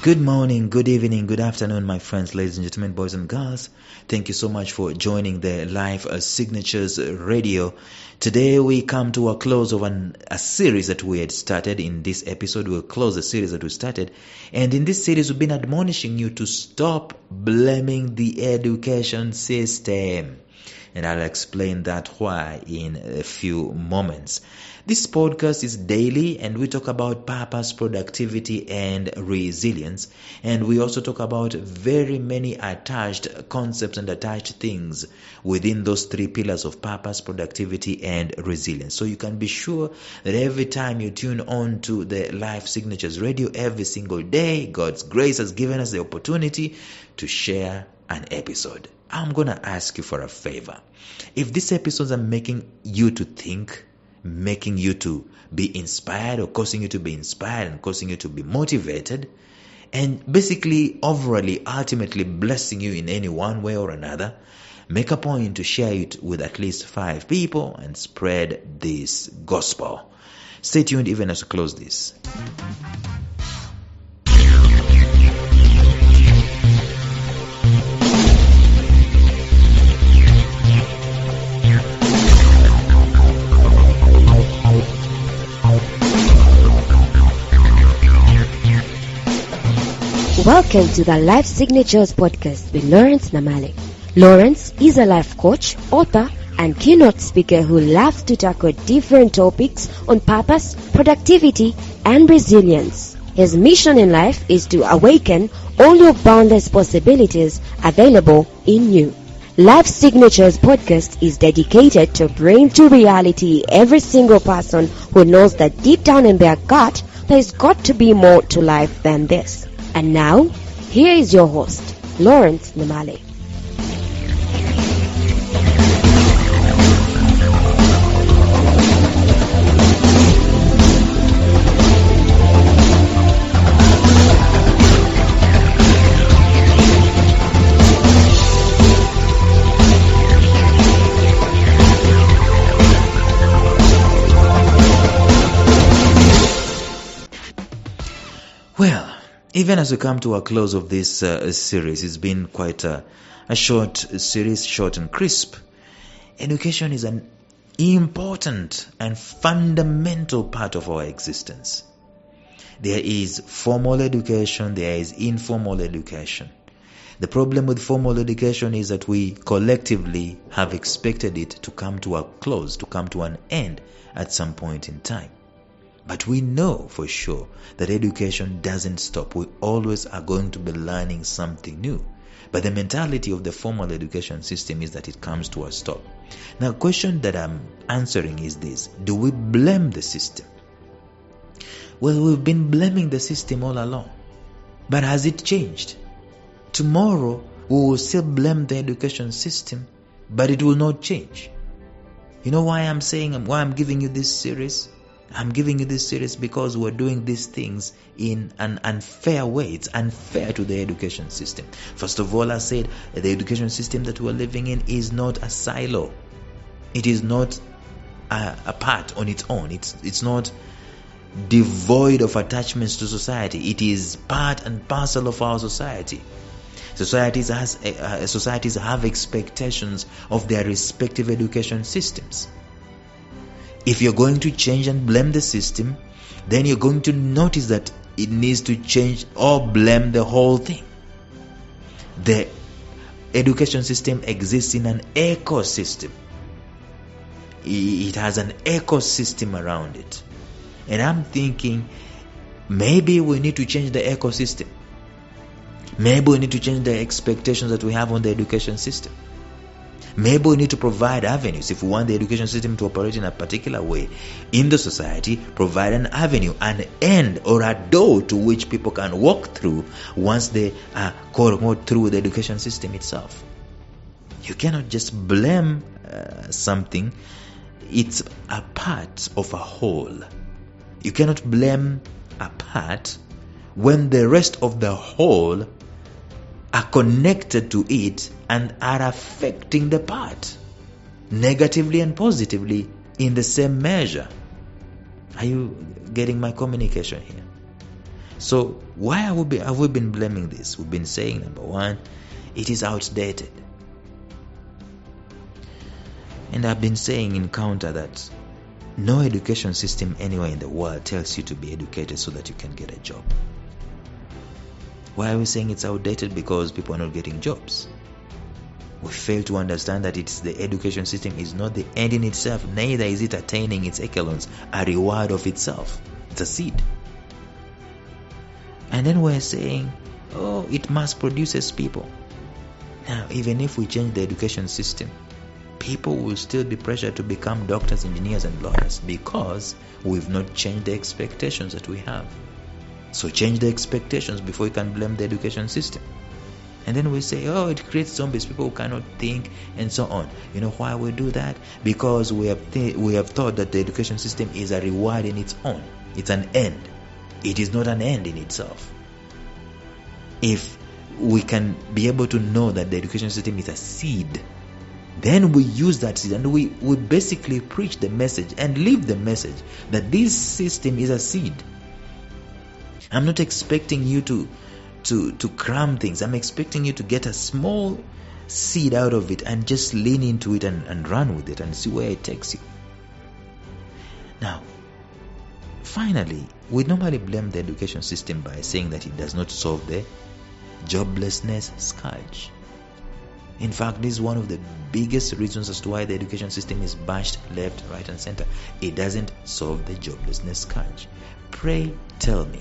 Good morning, good evening, good afternoon, my friends, ladies and gentlemen, boys and girls. Thank you so much for joining the Live Signatures Radio. Today we come to a close of a series that we had started. In this episode, we'll close the series that we started. And in this series, we've been admonishing you to stop blaming the education system. And I'll explain that why in a few moments. This podcast is daily and we talk about purpose, productivity and resilience. And we also talk about very many attached concepts and attached things within those three pillars of purpose, productivity and resilience. So you can be sure that every time you tune on to the Live Signatures Radio every single day, God's grace has given us the opportunity to share an episode. I'm going to ask you for a favor. If these episodes are making you to think, making you to be inspired or causing you to be inspired and causing you to be motivated, and basically overall ultimately blessing you in any one way or another, make a point to share it with at least 5 people and spread this gospel. Stay tuned even as we close this. Welcome to the Life Signatures Podcast with Lawrence Namale. Lawrence is a life coach, author, and keynote speaker who loves to tackle different topics on purpose, productivity, and resilience. His mission in life is to awaken all your boundless possibilities available in you. Life Signatures Podcast is dedicated to bring to reality every single person who knows that deep down in their gut, there's got to be more to life than this. And now, here is your host, Lawrence Namale. Well, even as we come to a close of this series, it's been quite a short series, short and crisp. Education is an important and fundamental part of our existence. There is formal education, there is informal education. The problem with formal education is that we collectively have expected it to come to a close, to come to an end at some point in time. But we know for sure that education doesn't stop. We always are going to be learning something new. But the mentality of the formal education system is that it comes to a stop. Now, the question that I'm answering is this: do we blame the system? Well, we've been blaming the system all along. But has it changed? Tomorrow, we will still blame the education system, but it will not change. You know why I'm giving you this series? I'm giving you this series because we're doing these things in an unfair way. It's unfair to the education system. First of all, I said the education system that we're living in is not a silo. It is not a part on its own. It's not devoid of attachments to society. It is part and parcel of our society. Societies have expectations of their respective education systems. If you're going to change and blame the system, then you're going to notice that it needs to change or blame the whole thing. The education system exists in an ecosystem. It has an ecosystem around it. And I'm thinking maybe we need to change the ecosystem. Maybe we need to change the expectations that we have on the education system. Maybe we need to provide avenues. If we want the education system to operate in a particular way in the society, provide an avenue, an end or a door to which people can walk through once they are quote-unquote through the education system itself. You cannot just blame something. It's a part of a whole. You cannot blame a part when the rest of the whole are connected to it and are affecting the part negatively and positively in the same measure. Are you getting my communication here? So why have we been blaming this? We've been saying, number one, it is outdated. And I've been saying in counter that no education system anywhere in the world tells you to be educated so that you can get a job. Why are we saying it's outdated? Because people are not getting jobs. We fail to understand that the education system is not the end in itself, neither is it attaining its echelons, a reward of itself. It's a seed. And then we're saying, oh, it mass produces people. Now, even if we change the education system, people will still be pressured to become doctors, engineers, and lawyers because we've not changed the expectations that we have. So change the expectations before you can blame the education system. And then we say, oh, it creates zombies, people who cannot think, and so on. You know why we do that? Because we have thought that the education system is a reward in its own. It's an end. It is not an end in itself. If we can be able to know that the education system is a seed, then we use that seed and we basically preach the message and live the message that this system is a seed. I'm not expecting you to cram things. I'm expecting you to get a small seed out of it and just lean into it and run with it and see where it takes you. Now, finally, we normally blame the education system by saying that it does not solve the joblessness scourge. In fact, this is one of the biggest reasons as to why the education system is bashed left, right, and center. It doesn't solve the joblessness scourge. Pray tell me,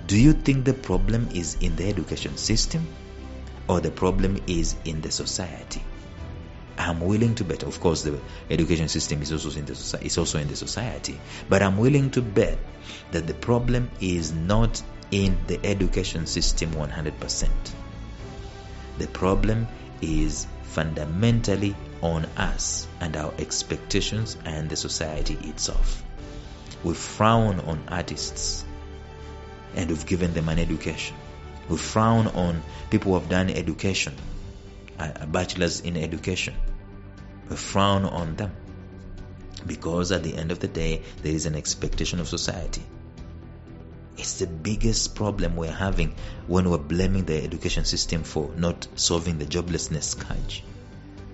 do you think the problem is in the education system or the problem is in the society? I'm willing to bet, of course, the education system is also in the society, but I'm willing to bet that the problem is not in the education system 100%. The problem is fundamentally on us and our expectations and the society itself. We frown on artists and we've given them an education. We frown on people who have done education, a bachelor's in education. We frown on them because at the end of the day, there is an expectation of society. It's the biggest problem we're having when we're blaming the education system for not solving the joblessness scourge.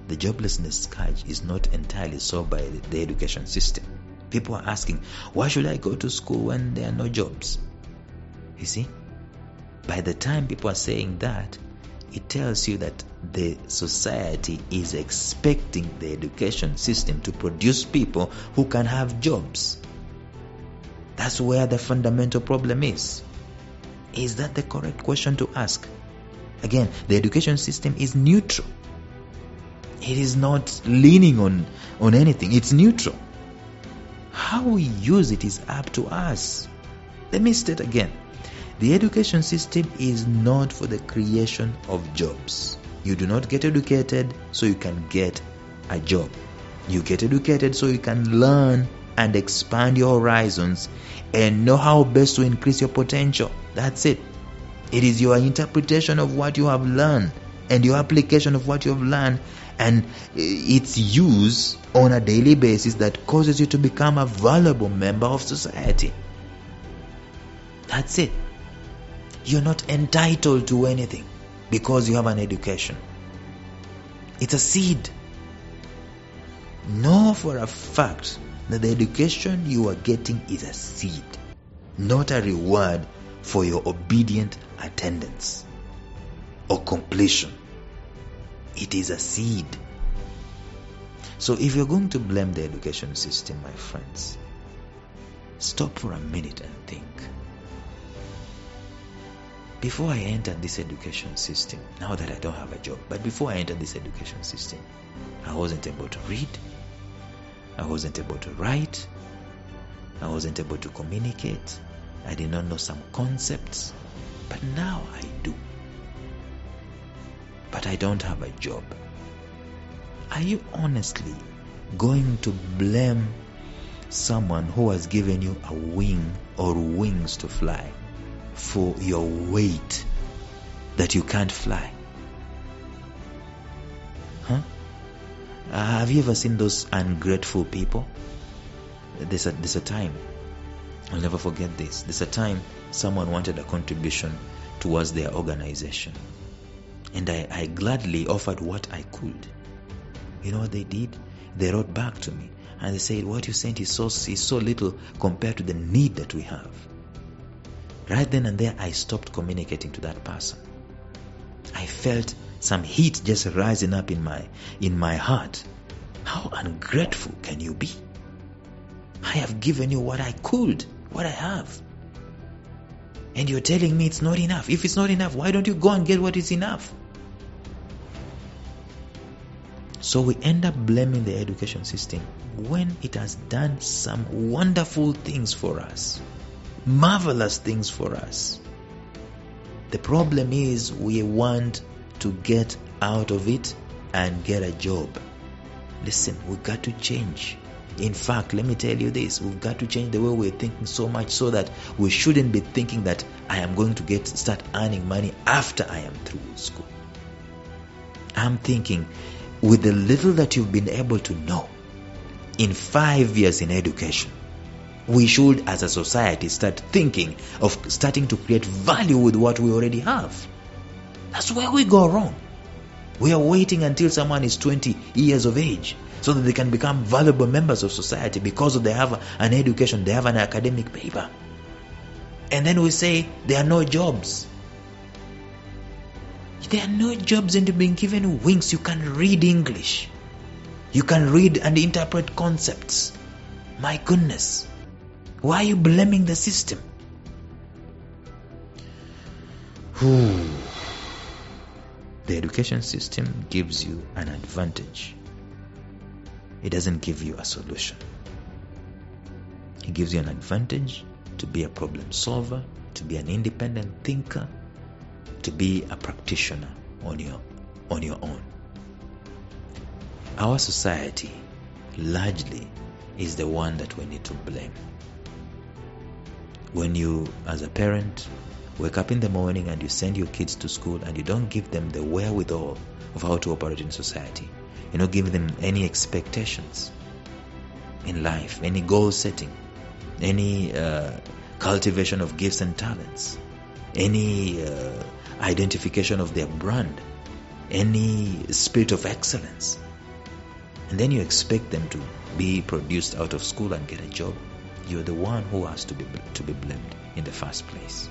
The joblessness scourge is not entirely solved by the education system. People are asking, why should I go to school when there are no jobs? You see, by the time people are saying that, it tells you that the society is expecting the education system to produce people who can have jobs. That's where the fundamental problem is. Is that the correct question to ask? Again, the education system is neutral. It is not leaning on anything. It's neutral. How we use it is up to us. Let me state again. The education system is not for the creation of jobs. You do not get educated so you can get a job. You get educated so you can learn and expand your horizons and know how best to increase your potential. That's it. It is your interpretation of what you have learned and your application of what you have learned and its use on a daily basis that causes you to become a valuable member of society. That's it. You're not entitled to anything because you have an education. It's a seed. Know for a fact that the education you are getting is a seed, not a reward for your obedient attendance or completion. It is a seed. So if you're going to blame the education system, my friends, stop for a minute and think. Before I entered this education system, now that I don't have a job, but before I entered this education system, I wasn't able to read, I wasn't able to write, I wasn't able to communicate, I did not know some concepts, but now I do. But I don't have a job. Are you honestly going to blame someone who has given you a wing or wings to fly for your weight that you can't fly? Have you ever seen those ungrateful people? There's a time, I'll never forget this. There's a time someone wanted a contribution towards their organization. And I gladly offered what I could. You know what they did? They wrote back to me and they said, what you sent is so little compared to the need that we have. Right then and there, I stopped communicating to that person. I felt some heat just rising up in my heart. How ungrateful can you be? I have given you what I could, what I have. And you're telling me it's not enough. If it's not enough, why don't you go and get what is enough? So we end up blaming the education system when it has done some wonderful things for us, marvelous things for us. The problem is we want to get out of it and get a job. Listen, we've got to change. In fact, let me tell you this, we've got to change the way we're thinking so much so that we shouldn't be thinking that I am going to start earning money after I am through school. I'm thinking, with the little that you've been able to know in 5 years in education, we should as a society start thinking of starting to create value with what we already have. That's where we go wrong. We are waiting until someone is 20 years of age so that they can become valuable members of society because they have an education, they have an academic paper. And then we say there are no jobs. There are no jobs, and you've been given wings. You can read English. You can read and interpret concepts. My goodness. Why are you blaming the system? The education system gives you an advantage. It doesn't give you a solution. It gives you an advantage to be a problem solver, to be an independent thinker, to be a practitioner on your own. Our society largely is the one that we need to blame. When you, as a parent, wake up in the morning and you send your kids to school and you don't give them the wherewithal of how to operate in society, you don't give them any expectations in life, any goal setting, any cultivation of gifts and talents, any identification of their brand, any spirit of excellence, and then you expect them to be produced out of school and get a job, you're the one who has to be blamed in the first place.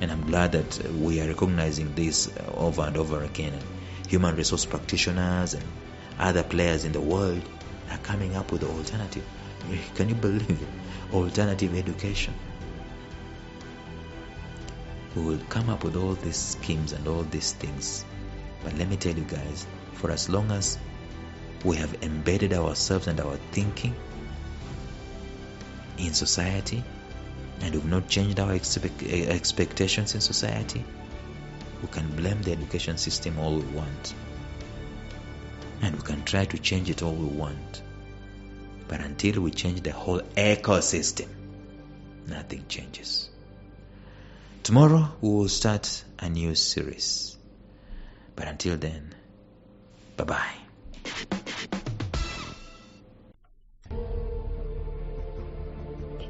And I'm glad that we are recognizing this over and over again. And human resource practitioners and other players in the world are coming up with the alternative. Can you believe it? Alternative education. We will come up with all these schemes and all these things. But let me tell you guys, for as long as we have embedded ourselves and our thinking in society, and we've not changed our expectations in society, we can blame the education system all we want. And we can try to change it all we want. But until we change the whole ecosystem, nothing changes. Tomorrow we will start a new series. But until then, bye-bye.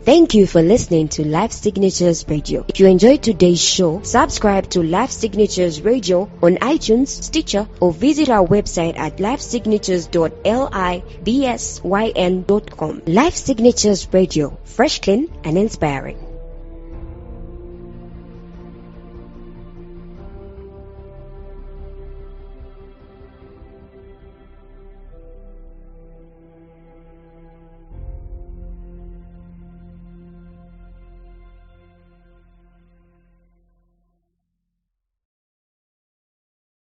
Thank you for listening to Life Signatures Radio. If you enjoyed today's show, subscribe to Life Signatures Radio on iTunes, Stitcher, or visit our website at lifesignatures.libsyn.com. Life Signatures Radio, fresh, clean, and inspiring.